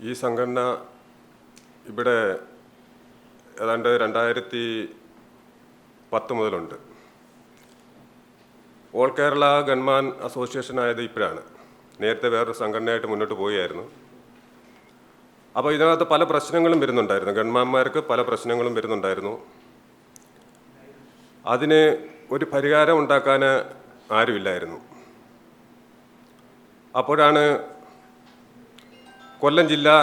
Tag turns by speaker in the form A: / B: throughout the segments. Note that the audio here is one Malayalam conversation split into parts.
A: ഈ സംഘടന ഇവിടെ ഏതാണ്ട് 2010 മുതലുണ്ട്. ഓൾ കേരള ഗൺമാൻ അസോസിയേഷൻ ആയത് ഇപ്പോഴാണ്. നേരത്തെ വേറൊരു സംഘടനയായിട്ട് മുന്നോട്ട് പോവുകയായിരുന്നു. അപ്പോൾ ഇതിനകത്ത് പല പ്രശ്നങ്ങളും വരുന്നുണ്ടായിരുന്നു. ഗൺമാന്മാർക്ക് പല പ്രശ്നങ്ങളും വരുന്നുണ്ടായിരുന്നു. അതിന് ഒരു പരിഹാരം ഉണ്ടാക്കാൻ ആരുമില്ലായിരുന്നു. അപ്പോഴാണ് കൊല്ലം ജില്ലാ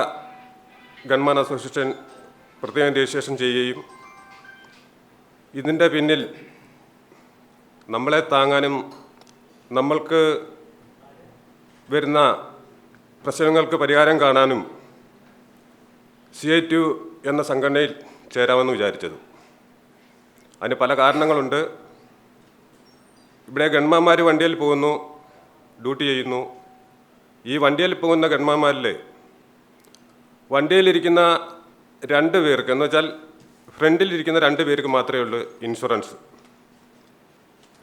A: ഗൺമാൻ അസോസിയേഷൻ പ്രത്യേകം രജിസ്ട്രേഷൻ ചെയ്യുകയും ഇതിൻ്റെ പിന്നിൽ നമ്മളെ താങ്ങാനും നമ്മൾക്ക് വരുന്ന പ്രശ്നങ്ങൾക്ക് പരിഹാരം കാണാനും CITU എന്ന സംഘടനയിൽ ചേരാമെന്ന് വിചാരിച്ചത്. അതിന് പല കാരണങ്ങളുണ്ട്. ഇവിടെ ഗൺമാന്മാർ വണ്ടിയിൽ പോകുന്നു, ഡ്യൂട്ടി ചെയ്യുന്നു. ഈ വണ്ടിയിൽ പോകുന്ന ഗൺമാന്മാരിൽ വണ്ടിയിലിരിക്കുന്ന 2 പേർക്ക്, എന്ന് വെച്ചാൽ ഫ്രണ്ടിലിരിക്കുന്ന 2 പേർക്ക് മാത്രമേ ഉള്ളൂ ഇൻഷുറൻസ്.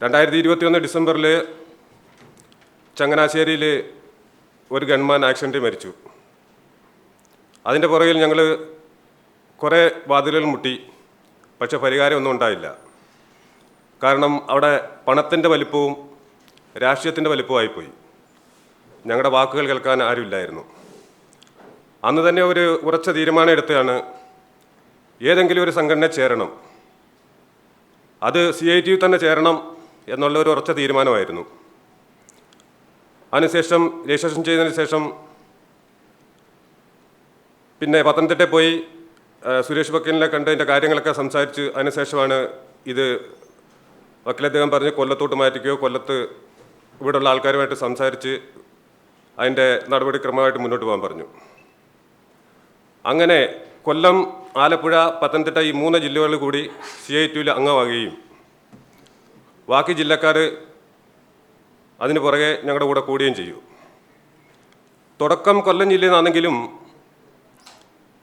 A: 2021 ഡിസംബറിൽ ചങ്ങനാശ്ശേരിയിൽ ഒരു ഗൺമാൻ ആക്സിഡൻറ്റ് മരിച്ചു. അതിൻ്റെ പുറകിൽ ഞങ്ങൾ കുറേ വാതിലുകൾ മുട്ടി, പക്ഷെ പരിഹാരമൊന്നും ഉണ്ടായില്ല. കാരണം അവിടെ പണത്തിൻ്റെ വലിപ്പവും രാഷ്ട്രീയത്തിൻ്റെ വലിപ്പമായിപ്പോയി. ഞങ്ങളുടെ വാക്കുകൾ കേൾക്കാൻ ആരുമില്ലായിരുന്നു. അന്ന് തന്നെ ഒരു ഉറച്ച തീരുമാനം എടുത്തതാണ്, ഏതെങ്കിലും ഒരു സംഘടന ചേരണം, അത് CITU തന്നെ ചേരണം എന്നുള്ള ഒരു ഉറച്ച തീരുമാനമായിരുന്നു. അതിനുശേഷം രജിസ്ട്രേഷൻ ചെയ്തതിന് ശേഷം പിന്നെ പത്തനംതിട്ടയിൽ പോയി സുരേഷ് വക്കീലിനെ കണ്ട് അതിൻ്റെ കാര്യങ്ങളൊക്കെ സംസാരിച്ച് അതിനുശേഷമാണ് ഇത് വക്കീലദ്ദേഹം പറഞ്ഞ് കൊല്ലത്തോട്ട് മാറ്റിക്കുകയോ, കൊല്ലത്ത് ഇവിടെയുള്ള ആൾക്കാരുമായിട്ട് സംസാരിച്ച് അതിൻ്റെ നടപടിക്രമമായിട്ട് മുന്നോട്ട് പോകാൻ പറഞ്ഞു. അങ്ങനെ കൊല്ലം, ആലപ്പുഴ, പത്തനംതിട്ട ഈ 3 ജില്ലകളിൽ കൂടി CITUവിൽ അംഗമാകുകയും ബാക്കി ജില്ലക്കാർ അതിന് പുറകെ ഞങ്ങളുടെ കൂടെ കൂടുകയും ചെയ്യും. തുടക്കം കൊല്ലം ജില്ലയിൽ നിന്നാണെങ്കിലും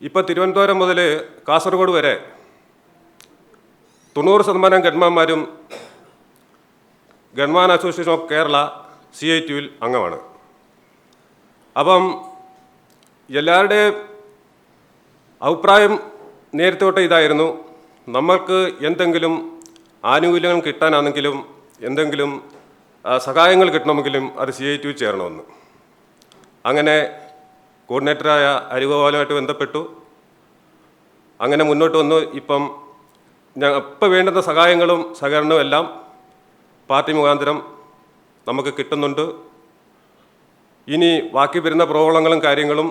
A: ഇപ്പോൾ തിരുവനന്തപുരം മുതൽ കാസർഗോഡ് വരെ 90% ഗൺമാന്മാരും ഗൺമാൻ അസോസിയേഷൻ ഓഫ് കേരള CITUവിൽ അംഗമാണ്. അപ്പം എല്ലാവരുടെയും അഭിപ്രായം നേരത്തെ തൊട്ട് ഇതായിരുന്നു, നമ്മൾക്ക് എന്തെങ്കിലും ആനുകൂല്യങ്ങൾ കിട്ടാനാണെങ്കിലും എന്തെങ്കിലും സഹായങ്ങൾ കിട്ടണമെങ്കിലും അത് CITU ചേരണമെന്ന്. അങ്ങനെ കോർഡിനേറ്ററായ അരിഗോപാലുമായിട്ട് ബന്ധപ്പെട്ടു. അങ്ങനെ മുന്നോട്ട് വന്നു. ഇപ്പം വേണ്ടുന്ന സഹായങ്ങളും സഹകരണവും എല്ലാം പാർട്ടി മുഖാന്തരം നമുക്ക് കിട്ടുന്നുണ്ട്. ഇനി ബാക്കി വരുന്ന പ്രോബ്ലങ്ങളും കാര്യങ്ങളും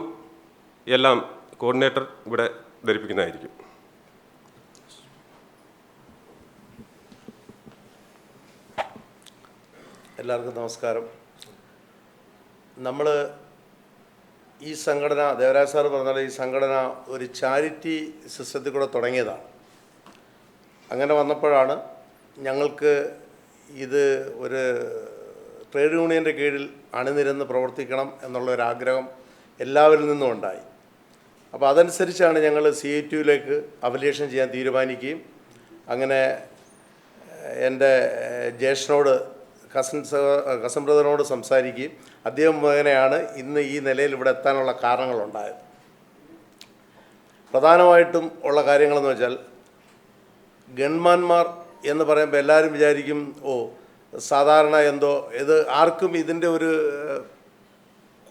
A: എല്ലാം കോർഡിനേറ്റർ ഇവിടെ ധരിപ്പിക്കുന്നതായിരിക്കും.
B: എല്ലാവർക്കും നമസ്കാരം. നമ്മൾ ഈ സംഘടന, ദേവരാജ് സാർ പറഞ്ഞാൽ ഈ സംഘടന ഒരു ചാരിറ്റി സിസ്റ്റത്തിൽ കൂടെ തുടങ്ങിയതാണ്. അങ്ങനെ വന്നപ്പോഴാണ് ഞങ്ങൾക്ക് ഇത് ഒരു ട്രേഡ് യൂണിയൻ്റെ കീഴിൽ അണിനിരന്ന് പ്രവർത്തിക്കണം എന്നുള്ളൊരാഗ്രഹം എല്ലാവരിൽ നിന്നും ഉണ്ടായി. അപ്പോൾ അതനുസരിച്ചാണ് ഞങ്ങൾ CITUവിലേക്ക് അഫിലിയേഷൻ ചെയ്യാൻ തീരുമാനിക്കുകയും അങ്ങനെ എൻ്റെ ജ്യേഷ്ഠനോട് കസിൻ ബ്രദറിനോട് സംസാരിക്കുകയും അദ്ദേഹം മുഖേനയാണ് ഇന്ന് ഈ നിലയിൽ ഇവിടെ എത്താനുള്ള കാരണങ്ങളുണ്ടായത്. പ്രധാനമായിട്ടും ഉള്ള കാര്യങ്ങളെന്ന് വെച്ചാൽ, ഗൺമാന്മാർ എന്ന് പറയുമ്പോൾ എല്ലാവരും വിചാരിക്കും സാധാരണ എന്തോ ഇത്, ആർക്കും ഇതിൻ്റെ ഒരു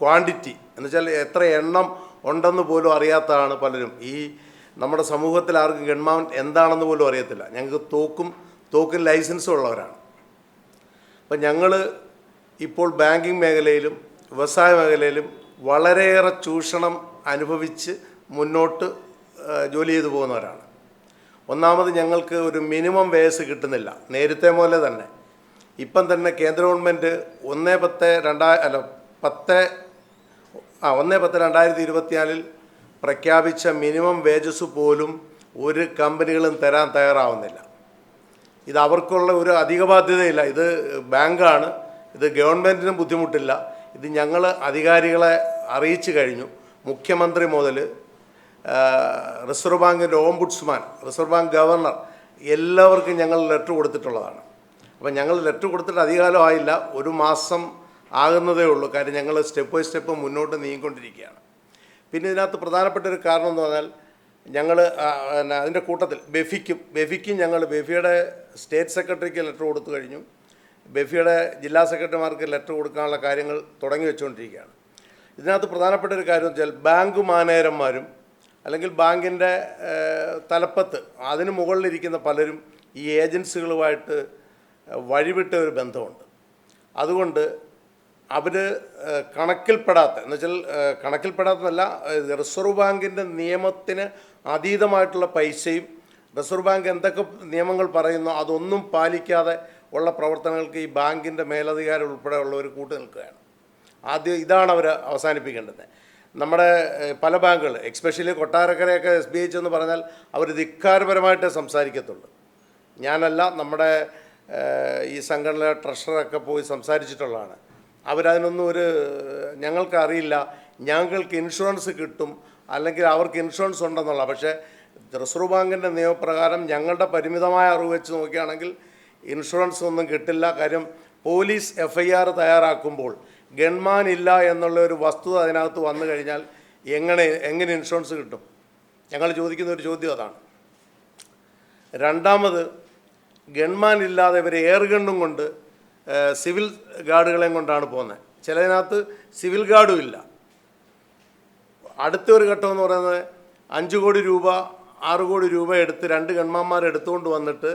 B: ക്വാണ്ടിറ്റി എന്ന് വെച്ചാൽ എത്ര എണ്ണം ഉണ്ടെന്ന് പോലും അറിയാത്തതാണ് പലരും. ഈ നമ്മുടെ സമൂഹത്തിൽ ആർക്കും ഗൺമാൻ എന്താണെന്ന് പോലും അറിയത്തില്ല. ഞങ്ങൾക്ക് തോക്കും ലൈസൻസും ഉള്ളവരാണ്. അപ്പം ഞങ്ങൾ ഇപ്പോൾ ബാങ്കിങ് മേഖലയിലും വ്യവസായ മേഖലയിലും വളരെയേറെ ചൂഷണം അനുഭവിച്ച് മുന്നോട്ട് ജോലി ചെയ്തു പോകുന്നവരാണ്. ഒന്നാമത് ഞങ്ങൾക്ക് ഒരു മിനിമം വേജസ് കിട്ടുന്നില്ല. നേരത്തെ പോലെ തന്നെ ഇപ്പം തന്നെ കേന്ദ്ര ഗവൺമെൻറ് 1/10/2024 പ്രഖ്യാപിച്ച മിനിമം വേജസ് പോലും ഒരു കമ്പനികളും തരാൻ തയ്യാറാവുന്നില്ല. ഇത് അവർക്കുള്ള ഒരു അധിക ബാധ്യതയില്ല. ഇത് ബാങ്കാണ്, ഇത് ഗവൺമെൻറ്റിനും ബുദ്ധിമുട്ടില്ല. ഇത് ഞങ്ങൾ അധികാരികളെ അറിയിച്ചു കഴിഞ്ഞു. മുഖ്യമന്ത്രി മുതൽ റിസർവ് ബാങ്കിൻ്റെ ഓംബുഡ്സ്മാൻ, റിസർവ് ബാങ്ക് ഗവർണർ, എല്ലാവർക്കും ഞങ്ങൾ ലെറ്റർ കൊടുത്തിട്ടുള്ളതാണ്. അപ്പം ഞങ്ങൾ ലെറ്റർ കൊടുത്തിട്ട് അധികകാലം ആയില്ല, 1 മാസം ആകുന്നതേ ഉള്ളൂ. കാര്യം ഞങ്ങൾ സ്റ്റെപ്പ് ബൈ സ്റ്റെപ്പ് മുന്നോട്ട് നീങ്ങിക്കൊണ്ടിരിക്കുകയാണ്. പിന്നെ ഇതിനകത്ത് പ്രധാനപ്പെട്ട ഒരു കാരണം എന്ന് പറഞ്ഞാൽ ഞങ്ങൾ അതിൻ്റെ കൂട്ടത്തിൽ ബെഫിക്കും ഞങ്ങൾ ബെഫിയുടെ സ്റ്റേറ്റ് സെക്രട്ടറിക്ക് ലെറ്റർ കൊടുത്തു കഴിഞ്ഞു. ബെഫിയുടെ ജില്ലാ സെക്രട്ടറിമാർക്ക് ലെറ്റർ കൊടുക്കാനുള്ള കാര്യങ്ങൾ തുടങ്ങി വെച്ചുകൊണ്ടിരിക്കുകയാണ്. ഇതിനകത്ത് പ്രധാനപ്പെട്ട ഒരു കാര്യം എന്ന് വെച്ചാൽ ബാങ്ക് മാനേജർമാരും അല്ലെങ്കിൽ ബാങ്കിൻ്റെ തലപ്പത്ത് അതിന് മുകളിലിരിക്കുന്ന പലരും ഈ ഏജൻസികളുമായിട്ട് വഴിവിട്ട ഒരു ബന്ധമുണ്ട്. അതുകൊണ്ട് അവർ കണക്കിൽപ്പെടാത്ത എന്നുവെച്ചാൽ കണക്കിൽപ്പെടാത്തതല്ല, റിസർവ് ബാങ്കിൻ്റെ നിയമത്തിന് അതീതമായിട്ടുള്ള പൈസയും റിസർവ് ബാങ്ക് എന്തൊക്കെ നിയമങ്ങൾ പറയുന്നോ അതൊന്നും പാലിക്കാതെ ഉള്ള പ്രവർത്തനങ്ങൾക്ക് ഈ ബാങ്കിൻ്റെ മേലധികാരി ഉൾപ്പെടെയുള്ളവർ കൂട്ടു നിൽക്കുകയാണ്. ആദ്യം ഇതാണ് അവർ അവസാനിപ്പിക്കേണ്ടത്. നമ്മുടെ പല ബാങ്കുകൾ എക്സ്പെഷ്യലി കൊട്ടാരക്കരയൊക്കെ SBI എന്ന് പറഞ്ഞാൽ അവർ ധിക്കാരപരമായിട്ടേ സംസാരിക്കത്തുള്ളൂ. ഞാനല്ല, നമ്മുടെ ഈ സംഘടന ട്രഷറൊക്കെ പോയി സംസാരിച്ചിട്ടുള്ളതാണ്. അവരതിനൊന്നും ഞങ്ങൾക്കറിയില്ല, ഞങ്ങൾക്ക് ഇൻഷുറൻസ് കിട്ടും അല്ലെങ്കിൽ അവർക്ക് ഇൻഷുറൻസ് ഉണ്ടെന്നുള്ള. പക്ഷേ റിസർവ് ബാങ്കിൻ്റെ നിയമപ്രകാരം ഞങ്ങളുടെ പരിമിതമായ അറിവ് വെച്ച് നോക്കുകയാണെങ്കിൽ ഇൻഷുറൻസ് ഒന്നും കിട്ടില്ല. കാര്യം പോലീസ് FIR തയ്യാറാക്കുമ്പോൾ ഗൺമാൻ ഇല്ല എന്നുള്ള ഒരു വസ്തുത അതിനകത്ത് വന്നു കഴിഞ്ഞാൽ എങ്ങനെ ഇൻഷുറൻസ് കിട്ടും? ഞങ്ങൾ ചോദിക്കുന്ന ഒരു ചോദ്യം അതാണ്. രണ്ടാമത്, ഗൺമാൻ ഇല്ലാതെ ഇവർ എയർ ഗണ്ണും കൊണ്ട് സിവിൽ ഗാർഡുകളെയും കൊണ്ടാണ് പോകുന്നത്. ചിലതിനകത്ത് സിവിൽ ഗാർഡും ഇല്ല. അടുത്തൊരു ഘട്ടം എന്ന് പറയുന്നത് 5 കോടി രൂപ 6 കോടി രൂപ എടുത്ത് 2 ഗൺമാന്മാർ എടുത്തുകൊണ്ട് വന്നിട്ട്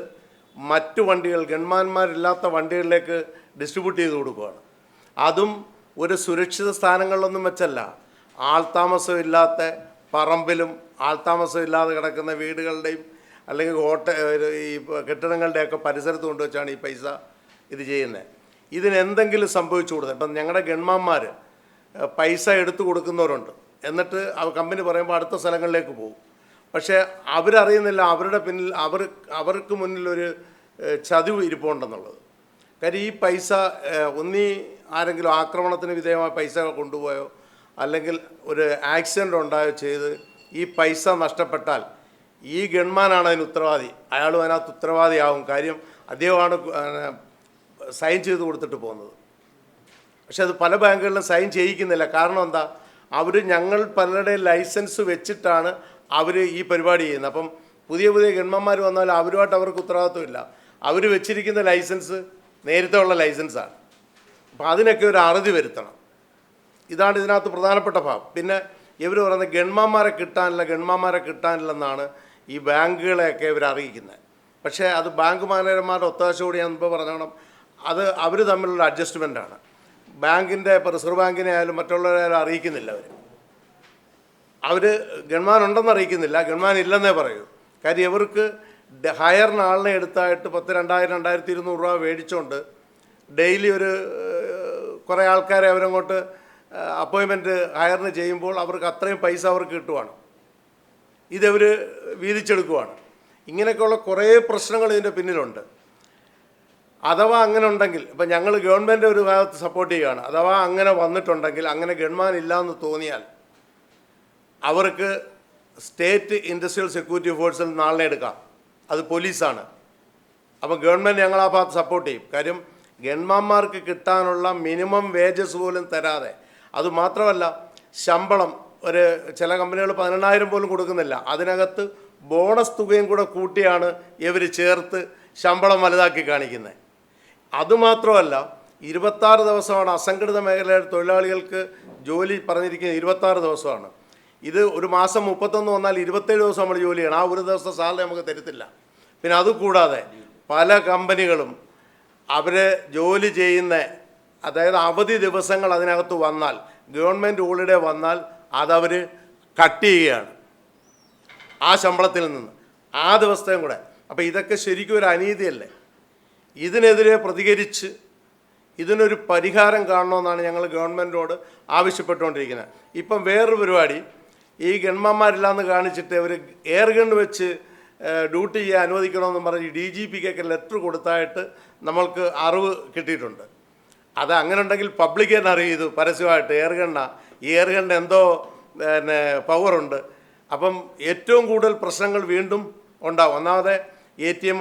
B: മറ്റു വണ്ടികൾ ഗൺമാന്മാരില്ലാത്ത വണ്ടികളിലേക്ക് ഡിസ്ട്രിബ്യൂട്ട് ചെയ്ത് കൊടുക്കുകയാണ്. അതും ഒരു സുരക്ഷിത സ്ഥാനങ്ങളിലൊന്നും വെച്ചല്ല, ആൾതാമസമില്ലാത്ത പറമ്പിലും ആൾതാമസമില്ലാതെ കിടക്കുന്ന വീടുകളുടെയും അല്ലെങ്കിൽ ഈ കെട്ടിടങ്ങളുടെയൊക്കെ പരിസരത്ത് കൊണ്ടുവച്ചാണ് ഈ പൈസ ഇത് ചെയ്യുന്നത്. ഇതിനെന്തെങ്കിലും സംഭവിച്ചു കൊടുത്തത്, ഇപ്പം ഞങ്ങളുടെ ഗൺമാന്മാർ പൈസ എടുത്തു കൊടുക്കുന്നവരുണ്ട്, എന്നിട്ട് കമ്പനി പറയുമ്പോൾ അടുത്ത സ്ഥലങ്ങളിലേക്ക് പോകും. പക്ഷേ അവരറിയുന്നില്ല അവരുടെ പിന്നിൽ അവർക്ക് മുന്നിലൊരു ചതിവ് ഇരിപ്പുണ്ടെന്നുള്ളത്. കാര്യം ഈ പൈസ ആരെങ്കിലും ആക്രമണത്തിന് വിധേയമായ പൈസ കൊണ്ടുപോയോ അല്ലെങ്കിൽ ഒരു ആക്സിഡൻ്റ് ഉണ്ടായോ ചെയ്ത് ഈ പൈസ നഷ്ടപ്പെട്ടാൽ ഈ ഗൺമാനാണ് അതിന് ഉത്തരവാദി, അയാളും അതിനകത്ത് ഉത്തരവാദിയാവും. കാര്യം അദ്ദേഹമാണ് സൈൻ ചെയ്ത് കൊടുത്തിട്ട് പോകുന്നത്. പക്ഷെ അത് പല ബാങ്കുകളിലും സൈൻ ചെയ്യിക്കുന്നില്ല. കാരണം എന്താ? ഞങ്ങൾ പലരുടെയും ലൈസൻസ് വെച്ചിട്ടാണ് അവർ ഈ പരിപാടി ചെയ്യുന്നത്. അപ്പം പുതിയ ഗൺമാന്മാർ വന്നാൽ അവരുമായിട്ട് അവർക്ക് ഉത്തരവാദിത്വമില്ല. അവർ വെച്ചിരിക്കുന്ന ലൈസൻസ് നേരത്തെ ഉള്ള ലൈസൻസാണ്. അപ്പം അതിനൊക്കെ ഒരു അറുതി വരുത്തണം. ഇതാണ് ഇതിനകത്ത് പ്രധാനപ്പെട്ട ഭാഗം. പിന്നെ ഇവർ പറയുന്നത് ഗൺമാന്മാരെ കിട്ടാനില്ലെന്നാണ് ഈ ബാങ്കുകളെയൊക്കെ ഇവർ അറിയിക്കുന്നത്. പക്ഷേ അത് ബാങ്ക് മാനേജർമാരുടെ ഒത്താശയോട് ഞാൻ ഇപ്പോൾ പറഞ്ഞോണം, അത് അവർ തമ്മിലുള്ള അഡ്ജസ്റ്റ്മെൻറ്റാണ്. ബാങ്കിൻ്റെ ഇപ്പോൾ റിസർവ് ബാങ്കിനെ ആയാലും മറ്റുള്ളവരായാലും അറിയിക്കുന്നില്ല. അവർ ഗൺമാൻ ഉണ്ടെന്ന് അറിയിക്കുന്നില്ല, ഗൺമാൻ ഇല്ലെന്നേ പറയൂ. കാര്യം ഇവർക്ക് ഹയറിന് ആളിനെ എടുത്തായിട്ട് 10,000, 2,000, 2,200 രൂപ മേടിച്ചുകൊണ്ട് ഡെയിലി കുറേ ആൾക്കാരെ അവരങ്ങോട്ട് അപ്പോയിൻമെൻറ്റ് ഹയറിന് ചെയ്യുമ്പോൾ അവർക്ക് അത്രയും പൈസ അവർക്ക് കിട്ടുവാണ്. ഇതവർ വീതിച്ചെടുക്കുവാണ്. ഇങ്ങനെയൊക്കെയുള്ള കുറേ പ്രശ്നങ്ങൾ ഇതിൻ്റെ പിന്നിലുണ്ട്. അഥവാ അങ്ങനെ ഉണ്ടെങ്കിൽ, ഇപ്പം ഞങ്ങൾ ഗവൺമെൻറ് ഒരു ഭാഗത്ത് സപ്പോർട്ട് ചെയ്യുകയാണ്, അഥവാ അങ്ങനെ വന്നിട്ടുണ്ടെങ്കിൽ, അങ്ങനെ ഗൺമാൻ ഇല്ലയെന്ന് തോന്നിയാൽ അവർക്ക് സ്റ്റേറ്റ് ഇൻഡസ്ട്രിയൽ സെക്യൂരിറ്റി ഫോഴ്സിൽ നാളെ എടുക്കാം. അത് പോലീസാണ്. അപ്പം ഗവൺമെൻറ് ഞങ്ങൾ ആ ഭാഗത്ത് സപ്പോർട്ട് ചെയ്യും. കാര്യം ഗൺമാന്മാർക്ക് കിട്ടാനുള്ള മിനിമം വേജസ് പോലും തരാതെ, അതുമാത്രമല്ല ശമ്പളം ചില കമ്പനികൾ 18,000 പോലും കൊടുക്കുന്നില്ല, അതിനകത്ത് ബോണസ് തുകയും കൂടെ കൂട്ടിയാണ് ഇവർ ചേർത്ത് ശമ്പളം വലുതാക്കി കാണിക്കുന്നത്. അതുമാത്രമല്ല 26 ദിവസമാണ് അസംഘടിത മേഖലയിലെ തൊഴിലാളികൾക്ക് ജോലി പറഞ്ഞിരിക്കുന്നത്. 26 ദിവസമാണ്. ഇത് ഒരു മാസം 31 വന്നാൽ 27 ദിവസം നമ്മൾ ജോലി ചെയ്യണം. ആ ഒരു ദിവസത്തെ സാലറി നമുക്ക് തരത്തില്ല. പിന്നെ അതുകൂടാതെ പല കമ്പനികളും അവർ ജോലി ചെയ്യുന്ന, അതായത് അവധി ദിവസങ്ങൾ അതിനകത്ത് വന്നാൽ, ഗവൺമെൻറ് ഹോളിഡേ വന്നാൽ അതവർ കട്ട് ചെയ്യുകയാണ് ആ ശമ്പളത്തിൽ നിന്ന്, ആ ദിവസത്തെയും കൂടെ. അപ്പോൾ ഇതൊക്കെ ശരിക്കും ഒരു അനീതിയല്ലേ? ഇതിനെതിരെ പ്രതികരിച്ച് ഇതിനൊരു പരിഹാരം കാണണമെന്നാണ് ഞങ്ങൾ ഗവൺമെൻറ്റിനോട് ആവശ്യപ്പെട്ടുകൊണ്ടിരിക്കുന്നത്. ഇപ്പം വേറൊരു പരിപാടി, ഈ ഗൺമാന്മാരില്ലാന്ന് കാണിച്ചിട്ട് അവർ എയർ ഗൺ വെച്ച് ഡ്യൂട്ടി ചെയ്യാൻ അനുവദിക്കണമെന്ന് പറഞ്ഞ് DGPക്കൊക്കെ ലെറ്റർ കൊടുത്തായിട്ട് നമ്മൾക്ക് അറിവ് കിട്ടിയിട്ടുണ്ട്. അത് അങ്ങനെ ഉണ്ടെങ്കിൽ പബ്ലിക് തന്നെ അറിയത് പരസ്യമായിട്ട് ഈ എയർ ഗണ്ണ് എന്തോ പവറുണ്ട്. അപ്പം ഏറ്റവും കൂടുതൽ പ്രശ്നങ്ങൾ വീണ്ടും ഉണ്ടാകും. ഒന്നാമതെ ATM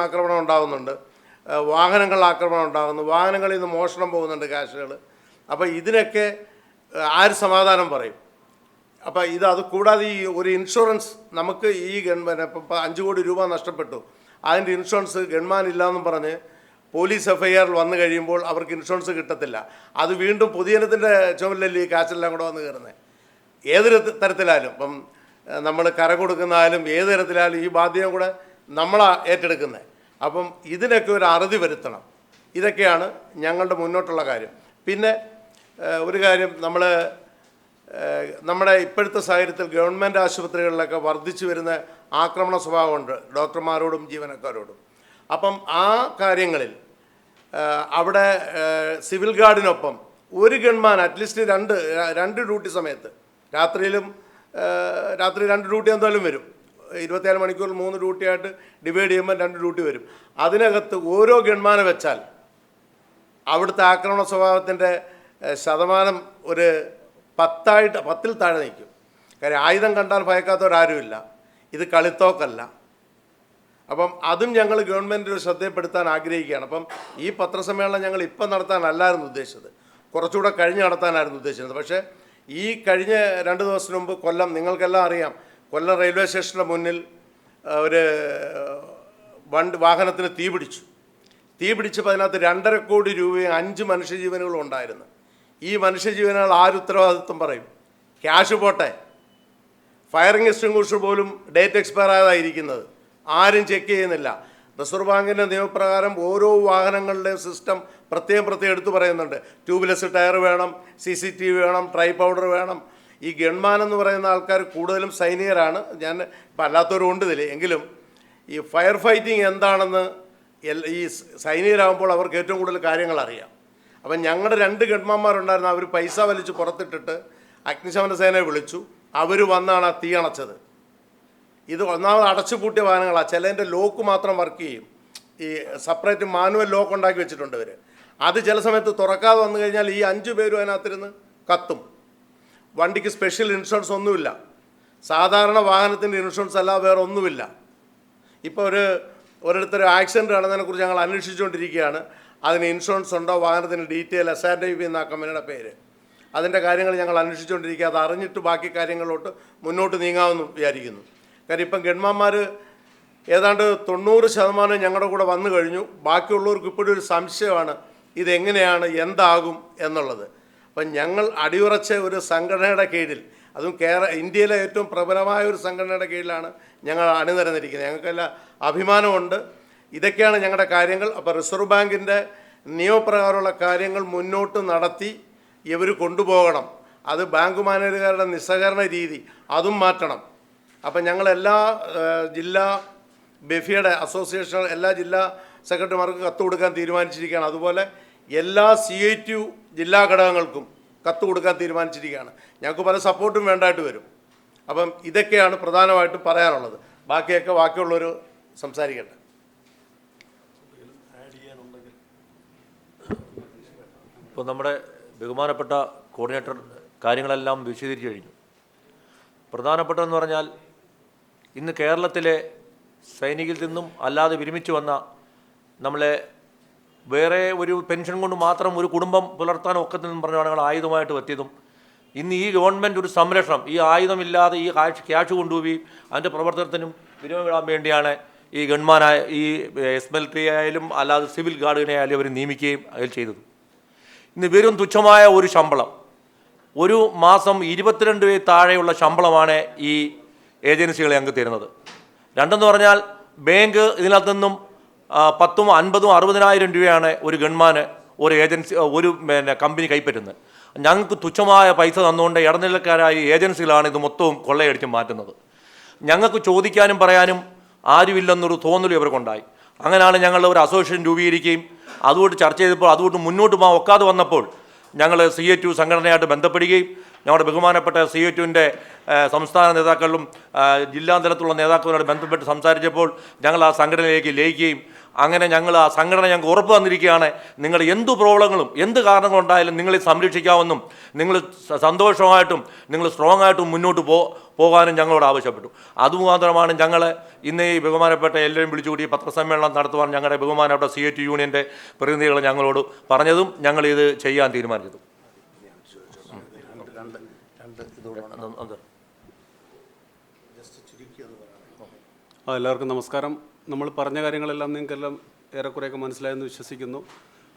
B: ആക്രമണം ഉണ്ടാകുന്നുണ്ട്, വാഹനങ്ങൾ ആക്രമണം ഉണ്ടാകുന്നു, വാഹനങ്ങളിൽ നിന്ന് മോഷണം പോകുന്നുണ്ട് കാശുകൾ. അപ്പോൾ ഇതിനൊക്കെ ആര് സമാധാനം പറയും? അപ്പോൾ അത് കൂടാതെ ഈ ഒരു ഇൻഷുറൻസ് നമുക്ക് ഈ പിന്നെ ഇപ്പം 5 കോടി രൂപ നഷ്ടപ്പെട്ടു, അതിൻ്റെ ഇൻഷുറൻസ് ഗവൺമെൻറ് ഇല്ലയെന്നും പറഞ്ഞ് പോലീസ് എഫ്ഐആറിൽ വന്നു കഴിയുമ്പോൾ അവർക്ക് ഇൻഷുറൻസ് കിട്ടത്തില്ല. അത് വീണ്ടും പൊതുജനത്തിൻ്റെ ചുമലിൽ ഈ കാശെല്ലാം കൂടെ വന്ന് കയറുന്നത്. ഏതൊരു തരത്തിലായാലും ഇപ്പം നമ്മൾ കര കൊടുക്കുന്നതായാലും ഏത് തരത്തിലായാലും ഈ ബാധ്യത കൂടെ നമ്മളാണ് ഏറ്റെടുക്കുന്നത്. അപ്പം ഇതിനൊക്കെ ഒരു അറുതി വരുത്തണം. ഇതൊക്കെയാണ് ഞങ്ങളുടെ മുന്നോട്ടുള്ള കാര്യം. പിന്നെ ഒരു കാര്യം, നമ്മുടെ ഇപ്പോഴത്തെ സാഹചര്യത്തിൽ ഗവൺമെൻറ് ആശുപത്രികളിലൊക്കെ വർദ്ധിച്ചു വരുന്ന ആക്രമണ സ്വഭാവമുണ്ട് ഡോക്ടർമാരോടും ജീവനക്കാരോടും. അപ്പം ആ കാര്യങ്ങളിൽ അവിടെ സിവിൽ ഗാർഡിനൊപ്പം ഒരു ഗൺമാൻ അറ്റ്ലീസ്റ്റ് രണ്ട് ഡ്യൂട്ടി സമയത്ത് രാത്രി 2 ഡ്യൂട്ടി എന്തായാലും വരും. 24 മണിക്കൂറിൽ 3 ഡ്യൂട്ടിയായിട്ട് ഡിവൈഡ് ചെയ്യുമ്പോൾ 2 ഡ്യൂട്ടി വരും. അതിനകത്ത് ഓരോ ഗൺമാനെ വെച്ചാൽ അവിടുത്തെ ആക്രമണ സ്വഭാവത്തിൻ്റെ ശതമാനം ഒരു 10ൽ താഴെ നിൽക്കും. കാര്യം ആയുധം കണ്ടാൽ ഭയക്കാത്തവരാരുമില്ല. ഇത് കളിത്തോക്കല്ല. അപ്പം അതും ഞങ്ങൾ ഗവൺമെൻറ് ശ്രദ്ധയിൽപ്പെടുത്താൻ ആഗ്രഹിക്കുകയാണ്. അപ്പം ഈ പത്രസമ്മേളനം ഞങ്ങൾ ഇപ്പം നടത്താനല്ലായിരുന്നു ഉദ്ദേശിച്ചത്, കുറച്ചുകൂടെ കഴിഞ്ഞ് നടത്താനായിരുന്നു ഉദ്ദേശിച്ചത്. പക്ഷേ ഈ കഴിഞ്ഞ 2 ദിവസത്തിന് മുമ്പ് കൊല്ലം, നിങ്ങൾക്കെല്ലാം അറിയാം, കൊല്ലം റെയിൽവേ സ്റ്റേഷൻ്റെ മുന്നിൽ ഒരു വാഹനത്തിന് തീ പിടിച്ചപ്പോൾ അതിനകത്ത് 2.5 കോടി രൂപയും 5 മനുഷ്യജീവനുകളും ഉണ്ടായിരുന്നു. ഈ മനുഷ്യജീവനുകൾ ആരുത്തരവാദിത്വം പറയും? ക്യാഷ് പോട്ടെ, ഫയറിംഗ് എക്സ്റ്റിംഗ്വിഷർ പോലും ഡേറ്റ് എക്സ്പയർ ആയതായിരിക്കുന്നത്, ആരും ചെക്ക് ചെയ്യുന്നില്ല. റിസർവ് ബാങ്കിൻ്റെ നിയമപ്രകാരം ഓരോ വാഹനങ്ങളുടെയും സിസ്റ്റം പ്രത്യേകം എടുത്തു പറയുന്നുണ്ട്. ട്യൂബ്ലെസ് ടയർ വേണം, CCTV വേണം, ട്രൈ പൗഡർ വേണം. ഈ ഗൺമാൻ എന്ന് പറയുന്ന ആൾക്കാർ കൂടുതലും സൈനികരാണ്. ഞാൻ ഇപ്പം അല്ലാത്തവരും ഉണ്ട് ഇതിൽ. എങ്കിലും ഈ ഫയർ ഫൈറ്റിംഗ് എന്താണെന്ന് ഈ സൈനികരാകുമ്പോൾ അവർക്ക് ഏറ്റവും കൂടുതൽ കാര്യങ്ങൾ അറിയാം. അപ്പം ഞങ്ങളുടെ 2 ഗൺമാന്മാരുണ്ടായിരുന്നു. അവർ പൈസ വലിച്ച് പുറത്തിട്ടിട്ട് അഗ്നിശമന സേനയെ വിളിച്ചു. അവർ വന്നാണ് ആ തീ അണച്ചത്. ഇത് ഒന്നാമത് അടച്ചുപൂട്ടിയ വാഹനങ്ങളാണ്. ചിലതിൻ്റെ ലോക്ക് മാത്രം വർക്ക് ചെയ്യും. ഈ സെപ്പറേറ്റ് മാനുവൽ ലോക്ക് ഉണ്ടാക്കി വെച്ചിട്ടുണ്ട് ഇവർ. അത് ചില സമയത്ത് തുറക്കാതെ വന്നു കഴിഞ്ഞാൽ ഈ 5 പേരും അതിനകത്തിരുന്ന് കത്തും. വണ്ടിക്ക് സ്പെഷ്യൽ ഇൻഷുറൻസ് ഒന്നുമില്ല. സാധാരണ വാഹനത്തിൻ്റെ ഇൻഷുറൻസ് അല്ലാതെ വേറെ ഒന്നുമില്ല. ഇപ്പോൾ ഒരിടത്തൊരു ആക്സിഡൻറ്റ് നടന്നതിനെക്കുറിച്ച് ഞങ്ങൾ അന്വേഷിച്ചുകൊണ്ടിരിക്കുകയാണ്. അതിന് ഇൻഷുറൻസ് ഉണ്ടോ, വാഹനത്തിന് ഡീറ്റെയിൽ SRTP എന്ന കമ്പനിയുടെ പേര്, അതിൻ്റെ കാര്യങ്ങൾ ഞങ്ങൾ അന്വേഷിച്ചുകൊണ്ടിരിക്കുക. അത് അറിഞ്ഞിട്ട് ബാക്കി കാര്യങ്ങളിലോട്ട് മുന്നോട്ട് നീങ്ങാമെന്ന് വിചാരിക്കുന്നു. കാര്യം ഇപ്പം ഗൺമാന്മാർ ഏതാണ്ട് 90% ഞങ്ങളുടെ കൂടെ വന്നു കഴിഞ്ഞു. ബാക്കിയുള്ളവർക്ക് ഇപ്പോഴും ഒരു സംശയമാണ് ഇതെങ്ങനെയാണ്, എന്താകും എന്നുള്ളത്. അപ്പം ഞങ്ങൾ അടിയുറച്ച ഒരു സംഘടനയുടെ കീഴിൽ, അതും ഇന്ത്യയിലെ ഏറ്റവും പ്രബലമായ ഒരു സംഘടനയുടെ കീഴിലാണ് ഞങ്ങൾ അണിനിരന്നിരിക്കുന്നത്. ഞങ്ങൾക്കെല്ലാം അഭിമാനമുണ്ട്. ഇതൊക്കെയാണ് ഞങ്ങളുടെ കാര്യങ്ങൾ. അപ്പോൾ റിസർവ് ബാങ്കിൻ്റെ നിയമപ്രകാരമുള്ള കാര്യങ്ങൾ മുന്നോട്ട് നടത്തി ഇവർ കൊണ്ടുപോകണം. അത് ബാങ്ക് മാനേജറുകാരുടെ നിസ്സഹകരണ രീതി അതും മാറ്റണം. അപ്പം ഞങ്ങളെല്ലാ ജില്ലാ ബെഫിയുടെ അസോസിയേഷൻ എല്ലാ ജില്ലാ സെക്രട്ടറിമാർക്ക് കത്ത് കൊടുക്കാൻ തീരുമാനിച്ചിരിക്കുകയാണ്. അതുപോലെ എല്ലാ CITU ജില്ലാ ഘടകങ്ങൾക്കും കത്ത് കൊടുക്കാൻ തീരുമാനിച്ചിരിക്കുകയാണ്. ഞങ്ങൾക്ക് പല സപ്പോർട്ടും വേണ്ടതായിട്ട് വരും. അപ്പം ഇതൊക്കെയാണ് പ്രധാനമായിട്ടും പറയാനുള്ളത്. ബാക്കിയുള്ളവർ സംസാരിക്കട്ടെ.
C: ഇപ്പോൾ നമ്മുടെ ബഹുമാനപ്പെട്ട കോർഡിനേറ്റർ കാര്യങ്ങളെല്ലാം വിശദീകരിച്ചു കഴിഞ്ഞു. പ്രധാനപ്പെട്ടതെന്ന് പറഞ്ഞാൽ ഇന്ന് കേരളത്തിലെ സൈനികരിൽ നിന്നും അല്ലാതെ വിരമിച്ചു വന്ന നമ്മളെ വേറെ ഒരു പെൻഷൻ കൊണ്ട് മാത്രം ഒരു കുടുംബം പുലർത്താൻ ഒക്കത്തില്ലെന്നും പറഞ്ഞാണ് ഞങ്ങൾ ആയുധമായിട്ട് എത്തിയതും. ഇന്ന് ഈ ഗവൺമെൻറ് ഒരു സംരക്ഷണം, ഈ ആയുധമില്ലാതെ ഈ ക്യാഷ് കൊണ്ടുപോയി അതിൻ്റെ പ്രവർത്തനത്തിനും വിരമിടാൻ വേണ്ടിയാണ് ഈ ഗവൺമാനായ ഈ എക്സ്-മിലിറ്ററി ആയാലും അല്ലാതെ സിവിൽ ഗാർഡിനെ ആയാലും അവർ നിയമിക്കുകയും അതിൽ ചെയ്തത്. ഇന്ന് വെറും തുച്ഛമായ ഒരു ശമ്പളം, ഒരു മാസം 22 താഴെയുള്ള ശമ്പളമാണ് ഈ ഏജൻസികളെ ഞങ്ങൾക്ക് തരുന്നത്. രണ്ടെന്ന് പറഞ്ഞാൽ ബാങ്ക് ഇതിനകത്ത് നിന്നും 10, 50, 60,000 രൂപയാണ് ഒരു ഗവൺമാന് ഒരു ഏജൻസി ഒരു കമ്പനി കൈപ്പറ്റുന്നത്. ഞങ്ങൾക്ക് തുച്ഛമായ പൈസ തന്നുകൊണ്ട് ഇടനിലക്കാരായ ഏജൻസികളാണ് ഇത് മൊത്തവും കൊള്ളയടിച്ച് മാറ്റുന്നത്. ഞങ്ങൾക്ക് ചോദിക്കാനും പറയാനും ആരുമില്ലെന്നൊരു തോന്നലും ഇവർക്കുണ്ടായി. അങ്ങനെയാണ് ഞങ്ങൾ ഒരു അസോസിയേഷൻ രൂപീകരിക്കുകയും അതുകൊണ്ട് ചർച്ച ചെയ്തപ്പോൾ അതുകൊണ്ട് മുന്നോട്ട് പോകാൻ ഒക്കാതെ വന്നപ്പോൾ ഞങ്ങൾ CITU സംഘടനയായിട്ട് ബന്ധപ്പെടുകയും ഞങ്ങളുടെ ബഹുമാനപ്പെട്ട CITUവിൻ്റെ സംസ്ഥാന നേതാക്കളും ജില്ലാ തലത്തിലുള്ള നേതാക്കളോട് ബന്ധപ്പെട്ട് സംസാരിച്ചപ്പോൾ ഞങ്ങൾ ആ സംഘടനയിലേക്ക് ലയിക്കുകയും അങ്ങനെ ഞങ്ങൾ ആ സംഘടന ഞങ്ങൾക്ക് ഉറപ്പ് തന്നിരിക്കുകയാണ്. നിങ്ങൾ എന്ത് പ്രോബ്ലങ്ങളും എന്ത് കാരണങ്ങളുണ്ടായാലും നിങ്ങളെ സംരക്ഷിക്കാമെന്നും നിങ്ങൾ സന്തോഷമായിട്ടും നിങ്ങൾ സ്ട്രോങ് ആയിട്ടും മുന്നോട്ട് പോകാനും ഞങ്ങളോട് ആവശ്യപ്പെട്ടു. അതുമാത്രമാണ് ഞങ്ങൾ ഇന്ന് ഈ ബഹുമാനപ്പെട്ട എല്ലാവരും വിളിച്ചുകൂടി പത്രസമ്മേളനം നടത്തുവാൻ ഞങ്ങളുടെ ബഹുമാനപ്പെട്ട CITU യൂണിയൻ്റെ പ്രതിനിധികൾ ഞങ്ങളോട് പറഞ്ഞതും ഞങ്ങളിത് ചെയ്യാൻ തീരുമാനിച്ചതും.
D: എല്ലാവർക്കും നമസ്കാരം. നമ്മൾ പറഞ്ഞ കാര്യങ്ങളെല്ലാം നിങ്ങൾക്കെല്ലാം ഏറെക്കുറെയൊക്കെ മനസ്സിലായെന്ന് വിശ്വസിക്കുന്നു.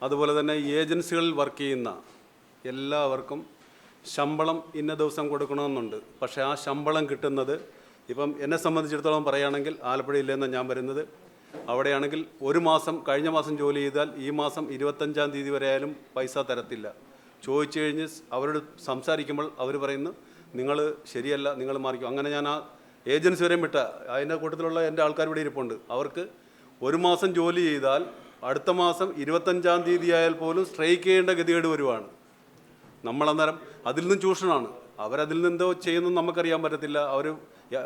D: അതുപോലെ തന്നെ ഈ ഏജൻസികളിൽ വർക്ക് ചെയ്യുന്ന എല്ലാവർക്കും ശമ്പളം ഇന്ന ദിവസം കൊടുക്കണമെന്നുണ്ട്. പക്ഷേ ആ ശമ്പളം കിട്ടുന്നത് ഇപ്പം എന്നെ സംബന്ധിച്ചിടത്തോളം പറയുകയാണെങ്കിൽ ആലപ്പുഴയില്ലെന്നാണ് ഞാൻ വരുന്നത്. അവിടെയാണെങ്കിൽ ഒരു മാസം കഴിഞ്ഞ മാസം ജോലി ചെയ്താൽ ഈ മാസം 25-ാം തീയതി വരെ ആയാലും പൈസ തരത്തില്ല. ചോദിച്ചു കഴിഞ്ഞ് അവരോട് സംസാരിക്കുമ്പോൾ അവർ പറയുന്നു നിങ്ങൾ ശരിയല്ല, നിങ്ങൾ മാറിക്കും. അങ്ങനെ ഞാൻ ആ ഏജൻസി വരെയും വിട്ട അതിൻ്റെ കൂട്ടത്തിലുള്ള എൻ്റെ ആൾക്കാർ ഇവിടെ ഇരിപ്പുണ്ട്. അവർക്ക് ഒരു മാസം ജോലി ചെയ്താൽ അടുത്ത മാസം 25-ാം തീയതി ആയാൽ പോലും സ്ട്രൈക്ക് ചെയ്യേണ്ട ഗതികേട് വരുവാണ്. നമ്മളന്നേരം അതിൽ നിന്നും ചൂഷണമാണ്. അവരതിൽ നിന്നെന്തോ ചെയ്യുന്നത് നമുക്കറിയാൻ പറ്റത്തില്ല.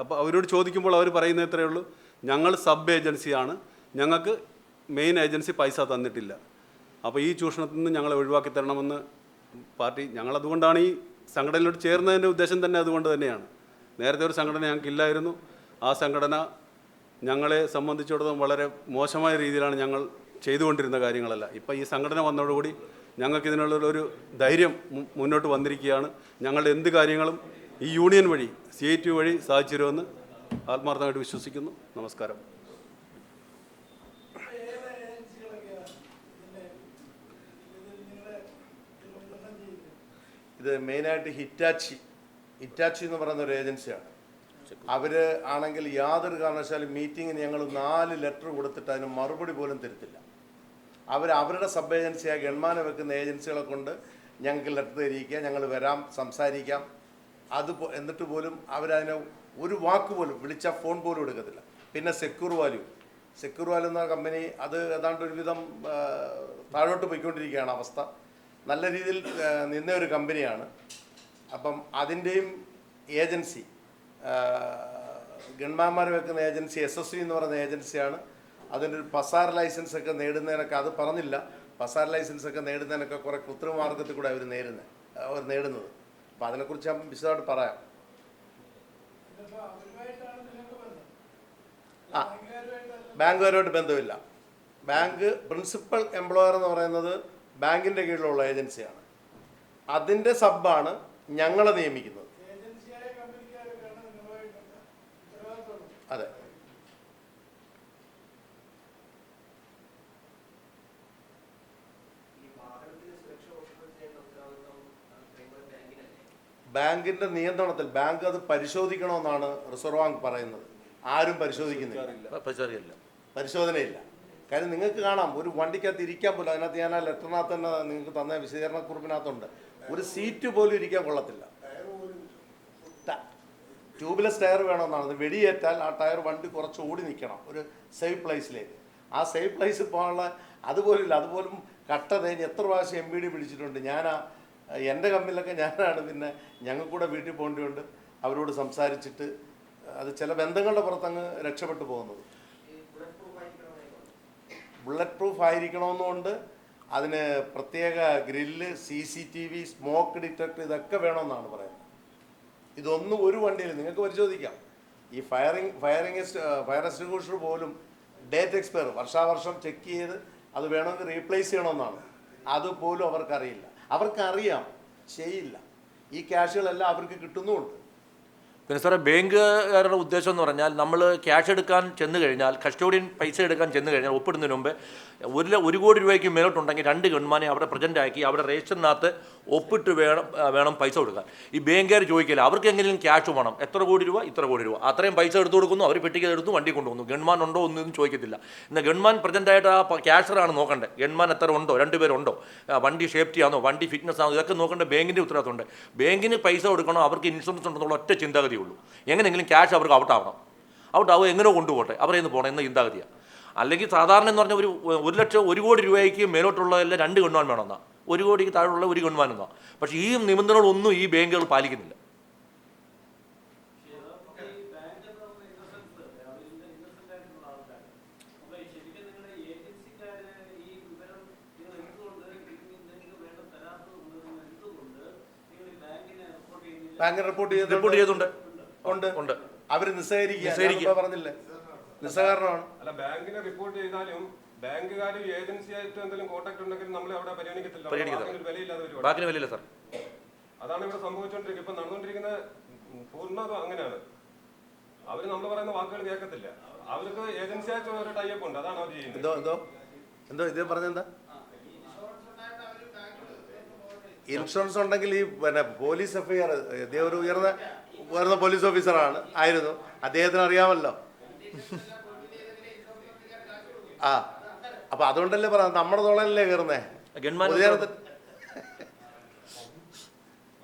D: അപ്പോൾ അവരോട് ചോദിക്കുമ്പോൾ അവർ പറയുന്നത് ഇത്രയേ ഉള്ളൂ, ഞങ്ങൾ സബ് ഏജൻസിയാണ്, ഞങ്ങൾക്ക് മെയിൻ ഏജൻസി പൈസ തന്നിട്ടില്ല. അപ്പോൾ ഈ ചൂഷണത്തിൽ നിന്ന് ഞങ്ങളെ ഒഴിവാക്കി തരണമെന്ന് പാർട്ടി, ഞങ്ങളതുകൊണ്ടാണ് ഈ സംഘടനയിലോട്ട് ചേർന്നതിൻ്റെ ഉദ്ദേശം തന്നെ അതുകൊണ്ട് തന്നെയാണ്. നേരത്തെ ഒരു സംഘടന ഞങ്ങൾക്കില്ലായിരുന്നു. ആ സംഘടന ഞങ്ങളെ സംബന്ധിച്ചിടത്തോളം വളരെ മോശമായ രീതിയിലാണ് ഞങ്ങൾ ചെയ്തുകൊണ്ടിരുന്ന കാര്യങ്ങളല്ല. ഇപ്പം ഈ സംഘടന വന്നതോടുകൂടി ഞങ്ങൾക്ക് ഇതിനുള്ളൊരു ധൈര്യം മുന്നോട്ട് വന്നിരിക്കുകയാണ്. ഞങ്ങളുടെ എന്ത് കാര്യങ്ങളും ഈ യൂണിയൻ വഴി CITU വഴി സാധിച്ചു തരുമെന്ന് ആത്മാർത്ഥമായിട്ട് വിശ്വസിക്കുന്നു. നമസ്കാരം.
B: ഇത് മെയിനായിട്ട് ഹിറ്റാച്ചി എന്ന് പറയുന്ന ഒരു ഏജൻസിയാണ്. അവർ ആണെങ്കിൽ യാതൊരു കാരണവശാലും മീറ്റിങ്ങിന് ഞങ്ങൾ 4 ലെറ്റർ കൊടുത്തിട്ട് അതിന് മറുപടി പോലും തരത്തില്ല. അവരുടെ സബ് ഏജൻസിയായ ഗൺമാനെ വെക്കുന്ന ഏജൻസികളെ കൊണ്ട് ഞങ്ങൾക്ക് ലെറ്റർ തരിക്കുക, ഞങ്ങൾ വരാം, സംസാരിക്കാം. എന്നിട്ട് പോലും അവരതിനെ ഒരു വാക്ക് പോലും, വിളിച്ചാൽ ഫോൺ പോലും എടുക്കത്തില്ല. പിന്നെ സെക്യൂർ വാല്യൂ എന്ന കമ്പനി അത് ഏതാണ്ട് ഒരുവിധം താഴോട്ട് പോയിക്കൊണ്ടിരിക്കുകയാണ് അവസ്ഥ. നല്ല രീതിയിൽ നിന്ന ഒരു കമ്പനിയാണ്. അപ്പം അതിൻ്റെയും ഏജൻസി ഗൺമാന്മാർ വെക്കുന്ന ഏജൻസി SSV എന്ന് പറയുന്ന ഏജൻസിയാണ്. അതിൻ്റെ ഒരു പസാർ ലൈസൻസ് ഒക്കെ നേടുന്നതിനൊക്കെ, അത് പറഞ്ഞില്ല, പസാർ ലൈസൻസ് ഒക്കെ നേടുന്നതിനൊക്കെ കുറേ കൃത്രിമ മാർഗത്തിൽ കൂടെ അവർ നേടുന്നത്. അപ്പം അതിനെക്കുറിച്ച് ഞാൻ വിശദമായിട്ട് പറയാം. ബാങ്കുകാരുമായിട്ട് ബന്ധമില്ല. ബാങ്ക് പ്രിൻസിപ്പൽ എംപ്ലോയർ എന്ന് പറയുന്നത് ബാങ്കിൻ്റെ കീഴിലുള്ള ഏജൻസിയാണ്. അതിൻ്റെ സബ്ബാണ് ഞങ്ങളെ നിയമിക്കുന്നത്. അതെ. ബാങ്കിന്റെ നിയന്ത്രണത്തിൽ ബാങ്ക് അത് പരിശോധിക്കണമെന്നാണ് റിസർവ് ബാങ്ക് പറയുന്നത്. ആരും പരിശോധനയില്ല. കാര്യം നിങ്ങൾക്ക് കാണാം, ഒരു വണ്ടിക്കകത്ത് ഇരിക്കാൻ പോലും, അതിനകത്ത് ഞാൻ ആ ലെറ്ററിനകത്ത് തന്നെ നിങ്ങൾക്ക് തന്ന വിശദീകരണക്കുറിപ്പിനകത്തുണ്ട്, ഒരു സീറ്റ് പോലും ഇരിക്കാൻ കൊള്ളത്തില്ല. ട്യൂബ്ലെസ് ടയർ വേണമെന്നാണ്. വെടിയേറ്റാൽ ആ ടയർ വണ്ടി കുറച്ച് ഓടി നിൽക്കണം ഒരു സേഫ് പ്ലേസിലേക്ക്. ആ സേഫ് പ്ലേസിൽ പോകാനുള്ള അതുപോലില്ല. അതുപോലും കട്ട തേഞ്ഞ് എത്ര പ്രാവശ്യം MPD പിടിച്ചിട്ടുണ്ട്. എൻ്റെ കമ്പനിയിലൊക്കെ ഞാനാണ് പിന്നെ ഞങ്ങൾക്കൂടെ വീട്ടിൽ പോകേണ്ടതുകൊണ്ട് അവരോട് സംസാരിച്ചിട്ട് അത് ചില ബന്ധങ്ങളുടെ പുറത്തങ്ങ് രക്ഷപ്പെട്ടു പോകുന്നത്. ബുള്ളറ്റ് പ്രൂഫ് ആയിരിക്കണമെന്നുകൊണ്ട് അതിന് പ്രത്യേക ഗ്രില്ല്, CCTV, സ്മോക്ക് ഡിറ്റക്ടർ ഇതൊക്കെ വേണമെന്നാണ് പറയുന്നത്. ഇതൊന്നും ഒരു വണ്ടിയിൽ നിങ്ങൾക്ക് പരിശോധിക്കാം. ഈ ഫയർ എക്സ്റ്റിംഗ്വിഷർ പോലും ഡേറ്റ് എക്സ്പയർ വർഷാവർഷം ചെക്ക് ചെയ്ത് അത് വേണമെങ്കിൽ റീപ്ലേസ് ചെയ്യണമെന്നാണ്. അതുപോലും അവർക്കറിയാം, ചെയ്യില്ല. ഈ ക്യാഷുകളെല്ലാം അവർക്ക് കിട്ടുന്നുമുണ്ട്.
C: പിന്നെ സാറേ, ബാങ്കുകാരുടെ ഉദ്ദേശം എന്ന് പറഞ്ഞാൽ നമ്മൾ ക്യാഷ് എടുക്കാൻ ചെന്ന് കഴിഞ്ഞാൽ, കസ്റ്റോഡിയൻ പൈസ എടുക്കാൻ ചെന്ന് കഴിഞ്ഞാൽ ഒപ്പിടുന്നതിന് മുമ്പ് 1 കോടി രൂപയ്ക്ക് മേലോട്ടുണ്ടെങ്കിൽ 2 ഗൺമാനെ അവിടെ പ്രസൻ്റ് ആക്കി അവിടെ രജിസ്റ്ററിനകത്ത് ഒപ്പിട്ട് വേണം പൈസ കൊടുക്കാൻ. ഈ ബാങ്കുകാർ ചോദിക്കില്ല, അവർക്ക് എങ്ങനെയും ക്യാഷ് വേണം, എത്ര കോടി രൂപ, ഇത്ര കോടി രൂപ, അത്രയും പൈസ എടുത്തു കൊടുക്കുന്നു. അവർ പെട്ടിക്ക് എടുത്തു വണ്ടി കൊണ്ടുപോകുന്നു. ഗൺമാൻ ഉണ്ടോ ഒന്നും ചോദിക്കത്തില്ല. എന്നാൽ ഗൺമാൻ പ്രസൻ്റ് ആയിട്ട് ആ ക്യാഷറാണ് നോക്കേണ്ടത്. ഗൺമാൻ എത്ര ഉണ്ടോ, 2 പേരുണ്ടോ, വണ്ടി സേഫ്റ്റി ആണോ, വണ്ടി ഫിറ്റ്നസ് ആണോ, ഇതൊക്കെ നോക്കേണ്ട ബാങ്കിൻ്റെ ഉത്തരവാദിത്തമുണ്ട്. ബാങ്കിന് പൈസ കൊടുക്കണോ, അവർക്ക് ഇൻഷുറൻസ് ഉണ്ടെന്നുള്ള ഒറ്റ ചിന്താഗതിയുള്ളൂ. എങ്ങനെയെങ്കിലും ക്യാഷ് അവർക്ക് ഔട്ടാവണം. എങ്ങനെ കൊണ്ടുപോട്ടെ, അവരെന്ന് പോകണം എന്ന ചിന്താഗതിയാണ്. അല്ലെങ്കിൽ സാധാരണ എന്ന് പറഞ്ഞാൽ 1 കോടി രൂപയ്ക്ക് മേലോട്ടുള്ളതെല്ലാം 2 ഗൺമാൻ വേണമെന്നാണ്, 1 കോടിക്ക് താഴെയുള്ള 1 ഗൺമാൻ എന്നാണ്. പക്ഷേ ഈ നിബന്ധനകളൊന്നും ഈ ബാങ്കുകൾ പാലിക്കുന്നില്ല.
B: ബാങ്ക് റിപ്പോർട്ട് ചെയ്തിട്ടുണ്ട്. അവർ നിസ്സഹകരിക്കുക പറഞ്ഞില്ലേ, നിസ്സഹകരണമാണ്.
A: അല്ല, ബാങ്കിനെ റിപ്പോർട്ട് ചെയ്താലും ബാങ്കുകാർ ഏജൻസിയായിട്ട് എന്തെങ്കിലും കോൺടാക്ട് ഉണ്ടെങ്കിൽ നമ്മൾ അവിടെ പരിഗണിക്കത്തില്ല.
C: വിലയില്ല സാർ.
A: അതാണ് ഇവിടെ സംഭവിച്ചുകൊണ്ടിരിക്കുന്നത്. ഇപ്പൊ നടന്നുകൊണ്ടിരിക്കുന്ന പൂർണ്ണത അങ്ങനെയാണ്. അവർ നമ്മൾ പറയുന്ന വാക്കുകൾ കേൾക്കത്തില്ല. അവർക്ക് ഏജൻസിയായിട്ട് ഒരു ടൈപ്പ് ഉണ്ട്, അതാണ് അവർ ചെയ്യുന്നത്.
B: എന്തോ ഇതേ പറഞ്ഞെന്താ? ഇൻഷുറൻസ് ഉണ്ടെങ്കിൽ ഈ പിന്നെ പോലീസ് എഫ്ഐആർ, ഇദ്ദേഹം ഒരു ഉയർന്ന പോലീസ് ഓഫീസറാണ് ആയിരുന്നു, അദ്ദേഹത്തിന് അറിയാമല്ലോ. അപ്പൊ അതുകൊണ്ടല്ലേ പറയാം നമ്മുടെ തോളല്ലേ കയറുന്നേ.
C: ഗവൺമെന്റ്